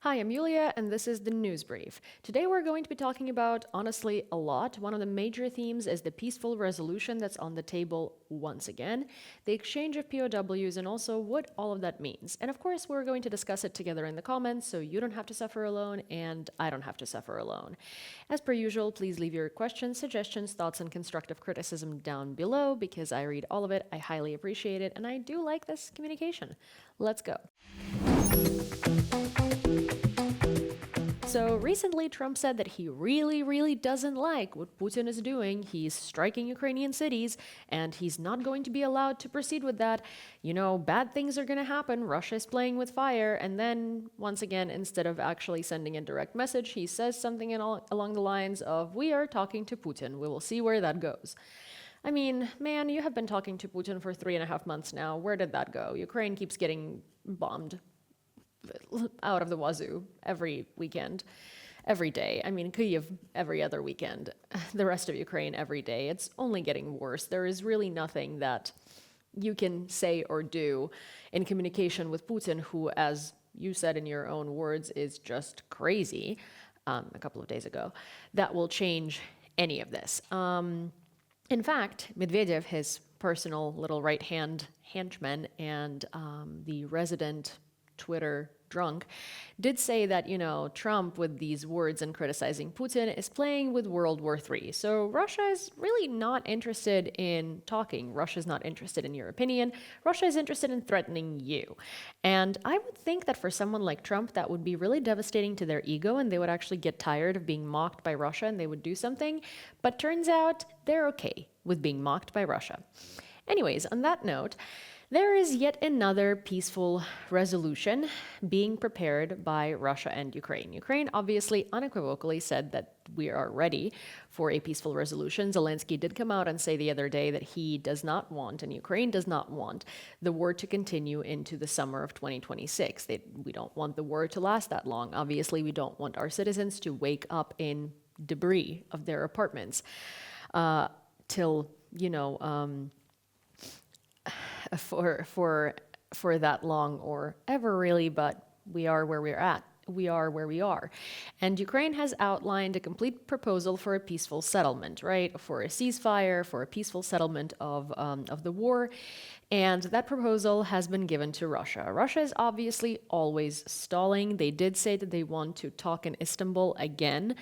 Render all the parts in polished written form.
Hi, I'm Yulia, and this is the News Brief. Today we're going to be talking about, honestly, a lot. One of the major themes is the peaceful resolution that's on the table once again, the exchange of POWs, and also what all of that means. And of course, we're going to discuss it together in the comments, so you don't have to suffer alone, and I don't have to suffer alone. As per usual, please leave your questions, suggestions, thoughts, and constructive criticism down below, because I read all of it, I highly appreciate it, and I do like this communication. Let's go. So recently, Trump said that he really doesn't like what Putin is doing. He's striking Ukrainian cities, and he's not going to be allowed to proceed with that. You know, bad things are going to happen. Russia is playing with fire. And then, once again, instead of actually sending a direct message, he says something along the lines of, "We are talking to Putin. We will see where that goes." I mean, man, you have been talking to Putin for 3.5 months now. Where did that go? Ukraine keeps getting bombed out of the wazoo every weekend, every day. I mean, Kyiv every other weekend, the rest of Ukraine every day. It's only getting worse. There is really nothing that you can say or do in communication with Putin, who, as you said in your own words, is just crazy a couple of days ago, that will change any of this. In fact, Medvedev, his personal little right-hand henchman and the resident Twitter drunk, did say that, Trump, with these words and criticizing Putin, is playing with World War III. So Russia is really not interested in talking. Russia is not interested in your opinion. Russia is interested in threatening you. And I would think that for someone like Trump, that would be really devastating to their ego, and they would actually get tired of being mocked by Russia and they would do something. But turns out they're okay with being mocked by Russia. Anyways, on that note, there is yet another peaceful resolution being prepared by Russia and Ukraine. Ukraine obviously unequivocally said that we are ready for a peaceful resolution. Zelensky did come out and say the other day that he does not want, and Ukraine does not want, the war to continue into the summer of 2026. We don't want the war to last that long. Obviously, we don't want our citizens to wake up in debris of their apartments till, for that long or ever really, but we are where we're at. We are where we are. And Ukraine has outlined a complete proposal for a peaceful settlement, right? For a ceasefire, for a peaceful settlement of the war. And that proposal has been given to Russia. Russia is obviously always stalling. They did say that they want to talk in Istanbul again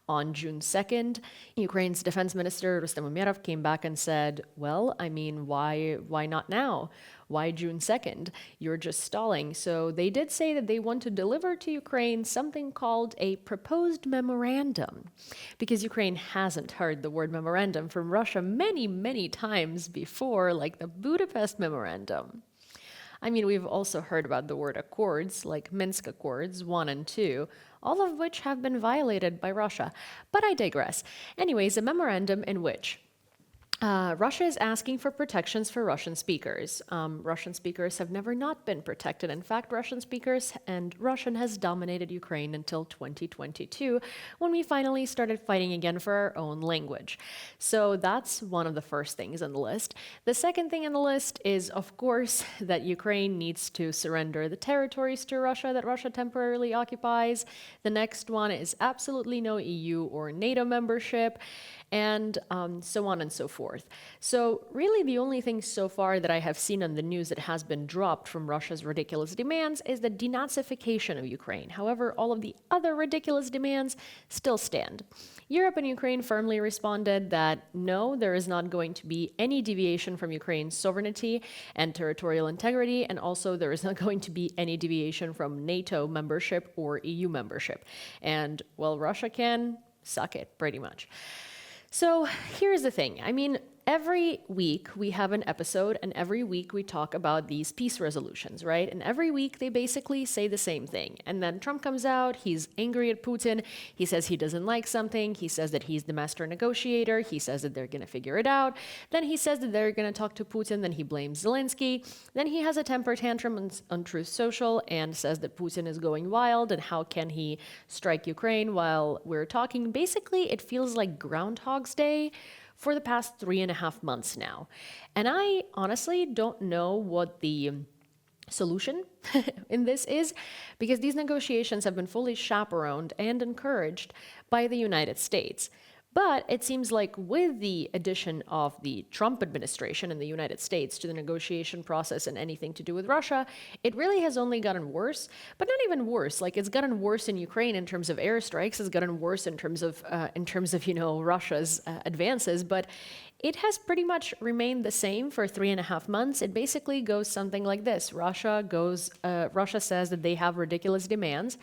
on June 2nd. Ukraine's defense minister, Rustem Umerov, came back and said, well, I mean, why not now? Why June 2nd? You're just stalling. So they did say that they want to deliver to Ukraine something called a proposed memorandum, because Ukraine hasn't heard the word memorandum from Russia many times before, like the Budapest Memorandum. I mean, we've also heard about the word accords, like Minsk Accords 1 and 2, all of which have been violated by Russia. But I digress. Anyways, a memorandum in which Russia is asking for protections for Russian speakers. Russian speakers have never not been protected. In fact, Russian speakers and Russian has dominated Ukraine until 2022, when we finally started fighting again for our own language. So that's one of the first things on the list. The second thing on the list is, of course, that Ukraine needs to surrender the territories to Russia that Russia temporarily occupies. The next one is absolutely no EU or NATO membership, and so on and so forth. So really the only thing so far that I have seen on the news that has been dropped from Russia's ridiculous demands is the denazification of Ukraine. However, all of the other ridiculous demands still stand. Europe and Ukraine firmly responded that no, there is not going to be any deviation from Ukraine's sovereignty and territorial integrity, and also there is not going to be any deviation from NATO membership or EU membership. And, well, Russia can suck it, pretty much. So here's the thing. I mean, every week we have an episode, and every week we talk about these peace resolutions, right? And every week they basically say the same thing. And then Trump comes out, he's angry at Putin, he says he doesn't like something, he says that he's the master negotiator, he says that they're going to figure it out, then he says that they're going to talk to Putin, then he blames Zelensky, then he has a temper tantrum on Truth Social and says that Putin is going wild and how can he strike Ukraine while we're talking. Basically, it feels like Groundhog's Day for the past 3.5 months now. And I honestly don't know what the solution in this is because these negotiations have been fully chaperoned and encouraged by the United States. But it seems like with the addition of the Trump administration in the United States to the negotiation process and anything to do with Russia, it really has only gotten worse, but not even worse. Like it's gotten worse in Ukraine in terms of airstrikes, it's gotten worse in terms of Russia's advances, but it has pretty much remained the same for 3.5 months. It basically goes something like this. Russia says that they have ridiculous demands.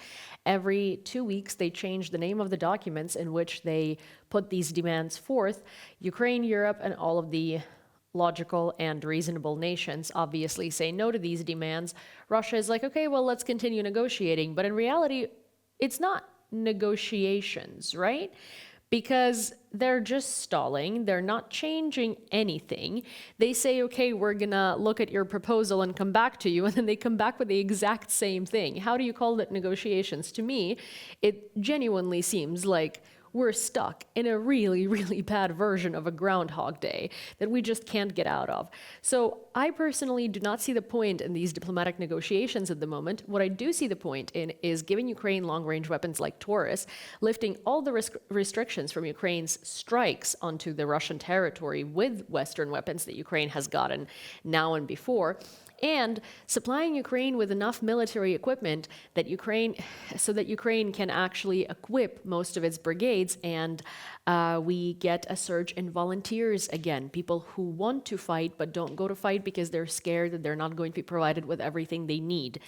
Every 2 weeks, they change the name of the documents in which they put these demands forth. Ukraine, Europe, and all of the logical and reasonable nations obviously say no to these demands. Russia is like, okay, well, let's continue negotiating. But in reality, it's not negotiations, right? Because they're just stalling, they're not changing anything. They say, okay, we're gonna look at your proposal and come back to you, and then they come back with the exact same thing. How do you call it negotiations? To me, it genuinely seems like we're stuck in a really, really bad version of a Groundhog Day that we just can't get out of. So I personally do not see the point in these diplomatic negotiations at the moment. What I do see the point in is giving Ukraine long-range weapons like Taurus, lifting all the restrictions from Ukraine's strikes onto the Russian territory with Western weapons that Ukraine has gotten now and before, and supplying Ukraine with enough military equipment that Ukraine can actually equip most of its brigades, and we get a surge in volunteers again, people who want to fight but don't go to fight because they're scared that they're not going to be provided with everything they need.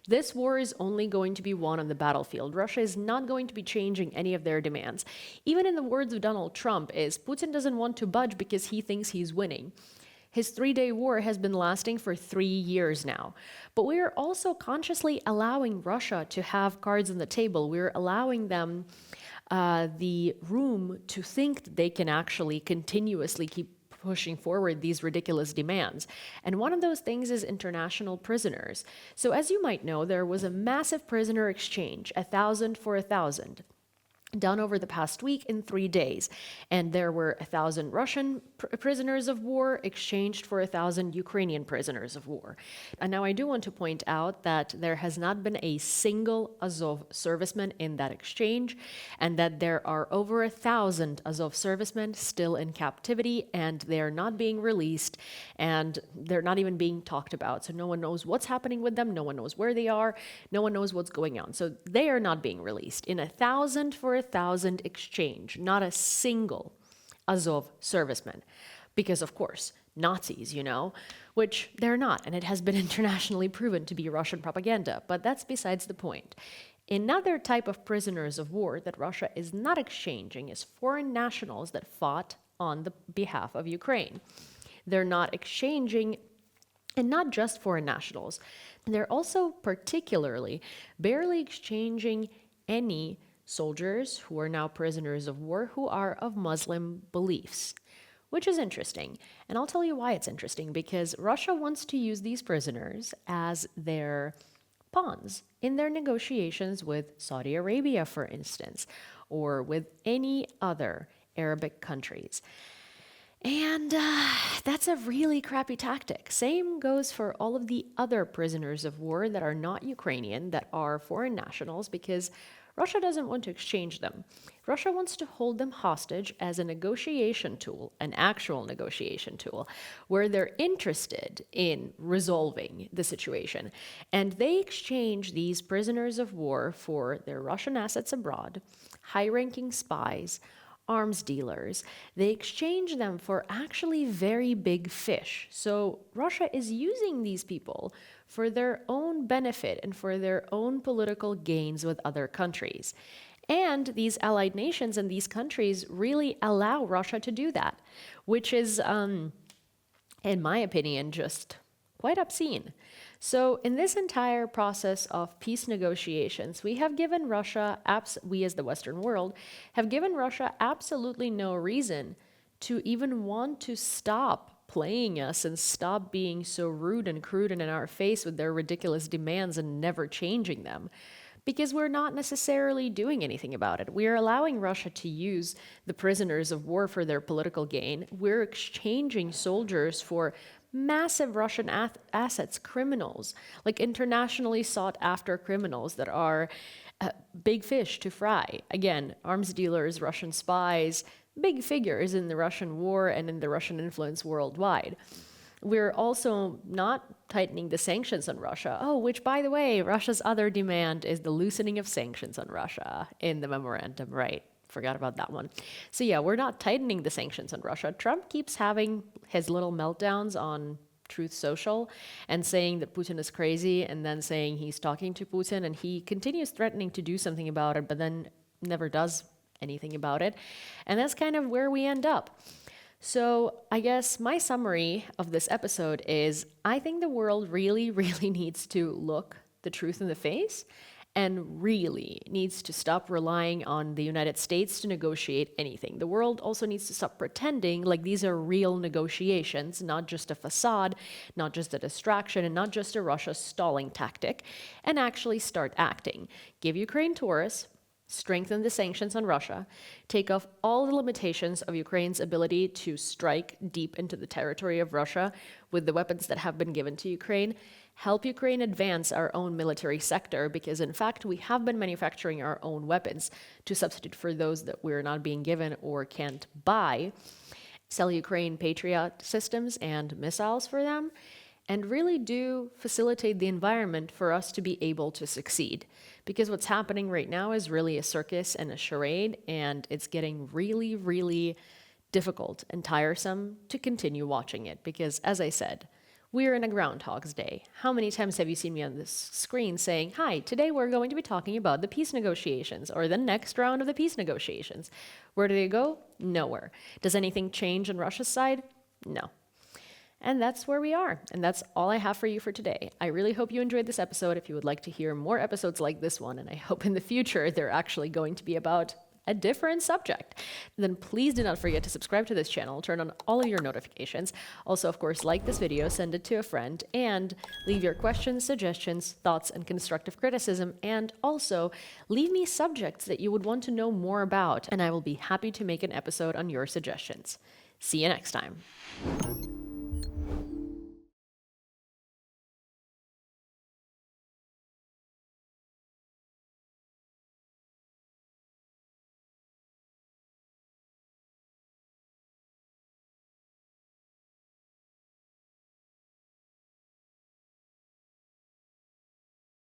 This war is only going to be won on the battlefield. Russia is not going to be changing any of their demands. Even in the words of Donald Trump, is Putin doesn't want to budge because he thinks he's winning. His 3-day war has been lasting for 3 years now. But we are also consciously allowing Russia to have cards on the table. We're allowing them the room to think that they can actually continuously keep pushing forward these ridiculous demands. And one of those things is international prisoners. So as you might know, there was a massive prisoner exchange, 1,000 for 1,000. Done over the past week in 3 days. And there were 1,000 Russian prisoners of war exchanged for 1,000 Ukrainian prisoners of war. And now I do want to point out that there has not been a single Azov serviceman in that exchange, and that there are over 1,000 Azov servicemen still in captivity, and they are not being released, and they're not even being talked about. So no one knows what's happening with them, no one knows where they are, no one knows what's going on. So they are not being released. In 1,000 for 1,000 exchange, not a single Azov serviceman. Because, of course, Nazis, which they're not, and it has been internationally proven to be Russian propaganda, but that's besides the point. Another type of prisoners of war that Russia is not exchanging is foreign nationals that fought on the behalf of Ukraine. They're not exchanging, and not just foreign nationals, they're also particularly barely exchanging any soldiers who are now prisoners of war who are of Muslim beliefs, which is interesting. And I'll tell you why it's interesting, because Russia wants to use these prisoners as their pawns in their negotiations with Saudi Arabia, for instance, or with any other Arabic countries. And that's a really crappy tactic. Same goes for all of the other prisoners of war that are not Ukrainian, that are foreign nationals, because Russia doesn't want to exchange them. Russia wants to hold them hostage as a negotiation tool, an actual negotiation tool, where they're interested in resolving the situation. And they exchange these prisoners of war for their Russian assets abroad, high-ranking spies, arms dealers. They exchange them for actually very big fish. So Russia is using these people for their own benefit and for their own political gains with other countries. And these allied nations and these countries really allow Russia to do that, which is, in my opinion, just quite obscene. So in this entire process of peace negotiations, we have given Russia, we as the Western world, have given Russia absolutely no reason to even want to stop playing us and stop being so rude and crude and in our face with their ridiculous demands and never changing them. Because we're not necessarily doing anything about it. We're allowing Russia to use the prisoners of war for their political gain. We're exchanging soldiers for massive Russian assets, criminals, like internationally sought after criminals that are big fish to fry. Again, arms dealers, Russian spies, big figures in the Russian war and in the Russian influence worldwide. We're also not tightening the sanctions on Russia. Oh, which, by the way, Russia's other demand is the loosening of sanctions on Russia in the memorandum, right? Forgot about that one. So yeah, we're not tightening the sanctions on Russia. Trump keeps having his little meltdowns on Truth Social and saying that Putin is crazy and then saying he's talking to Putin, and he continues threatening to do something about it, but then never does anything about it. And that's kind of where we end up. So I guess my summary of this episode is I think the world really, really needs to look the truth in the face and really needs to stop relying on the United States to negotiate anything. The world also needs to stop pretending like these are real negotiations, not just a facade, not just a distraction, and not just a Russia stalling tactic, and actually start acting. Give Ukraine tourists, strengthen the sanctions on Russia, take off all the limitations of Ukraine's ability to strike deep into the territory of Russia with the weapons that have been given to Ukraine, help Ukraine advance our own military sector, because in fact we have been manufacturing our own weapons to substitute for those that we're not being given or can't buy, sell Ukraine Patriot systems and missiles for them, and really do facilitate the environment for us to be able to succeed. Because what's happening right now is really a circus and a charade, and it's getting really, really difficult and tiresome to continue watching it. Because, as I said, we're in a Groundhog's Day. How many times have you seen me on this screen saying, hi, today we're going to be talking about the peace negotiations or the next round of the peace negotiations? Where do they go? Nowhere. Does anything change on Russia's side? No. And that's where we are. And that's all I have for you for today. I really hope you enjoyed this episode. If you would like to hear more episodes like this one, and I hope in the future they're actually going to be about a different subject, then please do not forget to subscribe to this channel, turn on all of your notifications. Also, of course, like this video, send it to a friend, and leave your questions, suggestions, thoughts, and constructive criticism. And also, leave me subjects that you would want to know more about, and I will be happy to make an episode on your suggestions. See you next time.